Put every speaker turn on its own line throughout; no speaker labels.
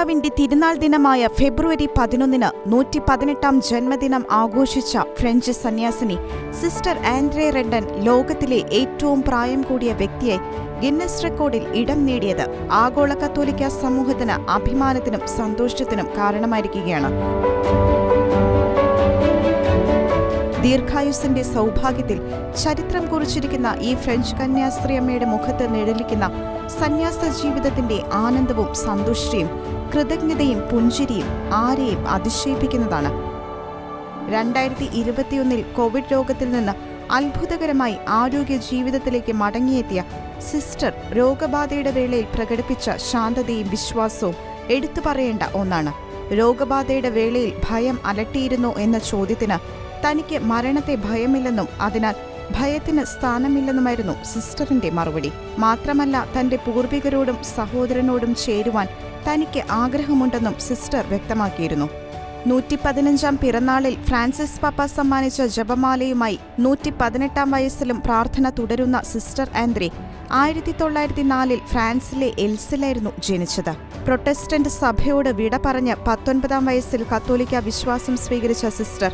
മാതാവിന്റെ തിരുനാൾ ദിനമായ ഫെബ്രുവരി 11 118 ജന്മദിനം ആഘോഷിച്ച ഫ്രഞ്ച് സന്യാസിനി സിസ്റ്റർ ആൻഡ്രേ റെണ്ടൻ ലോകത്തിലെ ഏറ്റവും പ്രായം കൂടിയ വ്യക്തിയായി ഗിന്നസ് റെക്കോർഡിൽ ഇടം നേടിയത് ആഗോള കത്തോലിക്ക സമൂഹത്തിന് അഭിമാനത്തിനും സന്തോഷത്തിനും കാരണമായിരിക്കുകയാണ്. ദീർഘായുസ്സിന്റെ സൗഭാഗ്യത്തിൽ ചരിത്രം കുറിച്ചിരിക്കുന്ന ഈ ഫ്രഞ്ച് കന്യാസ്ത്രീയമ്മയുടെ മുഖത്ത് നിഴലിക്കുന്ന സന്യാസ ജീവിതത്തിന്റെ ആനന്ദവും സന്തുഷ്ടിയും കൃതജ്ഞതയും പുഞ്ചിരിയും ആരെയും അതിശയിപ്പിക്കുന്നതാണ്. 2021 കോവിഡ് രോഗത്തിൽ നിന്ന് അത്ഭുതകരമായി ആരോഗ്യ ജീവിതത്തിലേക്ക് മടങ്ങിയെത്തിയ സിസ്റ്റർ രോഗബാധയുടെ വേളയിൽ പ്രകടിപ്പിച്ച ശാന്തതയും വിശ്വാസവും എടുത്തു പറയേണ്ട ഒന്നാണ്. രോഗബാധയുടെ വേളയിൽ ഭയം അലട്ടിയിരുന്നോ എന്ന ചോദ്യത്തിന് തനിക്ക് മരണത്തെ ഭയമില്ലെന്നും അതിനാൽ ഭയത്തിന് സ്ഥാനമില്ലെന്നുമായിരുന്നു സിസ്റ്ററിന്റെ മറുപടി. മാത്രമല്ല, തന്റെ പൂർവികരോടും സഹോദരനോടും ചേരുവാൻ തനിക്ക് ആഗ്രഹമുണ്ടെന്നും സിസ്റ്റർ വ്യക്തമാക്കിയിരുന്നു. 115 പിറന്നാളിൽ ഫ്രാൻസിസ് പാപ്പ സമ്മാനിച്ച ജപമാലയുമായി 118 വയസ്സിലും പ്രാർത്ഥന തുടരുന്ന സിസ്റ്റർ ആൻഡ്രേ 1904 ഫ്രാൻസിലെ എൽസിലായിരുന്നു ജനിച്ചത്. പ്രൊട്ടസ്റ്റന്റ് സഭയോട് വിട പറഞ്ഞ് 19 വയസ്സിൽ കത്തോലിക്ക വിശ്വാസം സ്വീകരിച്ച സിസ്റ്റർ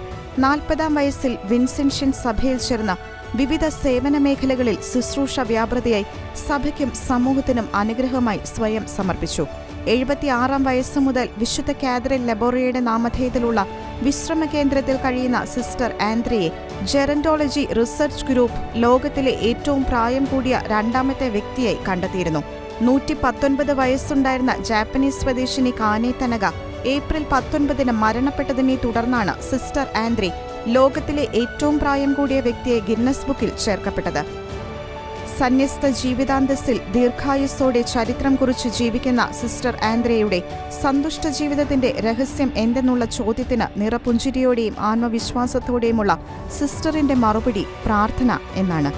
40 വയസ്സിൽ വിൻസെൻഷ്യൻ സഭയിൽ ചേർന്ന് വിവിധ സേവന മേഖലകളിൽ ശുശ്രൂഷ വ്യാപൃതയായി സഭയ്ക്കും സമൂഹത്തിനും അനുഗ്രഹമായി സ്വയം സമർപ്പിച്ചു. 76 വയസ്സു മുതൽ വിശുദ്ധ കാതറിൻ ലബോറയുടെ നാമധേയത്തിലുള്ള വിശ്രമ കേന്ദ്രത്തിൽ കഴിയുന്ന സിസ്റ്റർ ആൻഡ്രയെ ജെറന്റോളജി റിസർച്ച് ഗ്രൂപ്പ് ലോകത്തിലെ ഏറ്റവും പ്രായം കൂടിയ രണ്ടാമത്തെ വ്യക്തിയായി കണ്ടെത്തിയിരുന്നു. 119 വയസ്സുണ്ടായിരുന്ന ജാപ്പനീസ് സ്വദേശിനി കാനെ തനക ഏപ്രിൽ 19 മരണപ്പെട്ടതിനെ തുടർന്നാണ് സിസ്റ്റർ ആൻഡ്രേ ലോകത്തിലെ ഏറ്റവും പ്രായം കൂടിയ വ്യക്തിയെ ഗിന്നസ് ബുക്കിൽ ചേർക്കപ്പെട്ടത്. സന്യസ്ത ജീവിതാന്തസ്സിൽ ദീർഘായുസ്സോടെ ചരിത്രം കുറിച്ച് ജീവിക്കുന്ന സിസ്റ്റർ ആൻഡ്രേയുടെ സന്തുഷ്ട ജീവിതത്തിന്റെ രഹസ്യം എന്തെന്നുള്ള ചോദ്യത്തിന് നിറപുഞ്ചിരിയോടെയും ആത്മവിശ്വാസത്തോടെയുമുള്ള സിസ്റ്ററിന്റെ മറുപടി പ്രാർത്ഥന എന്നാണ്.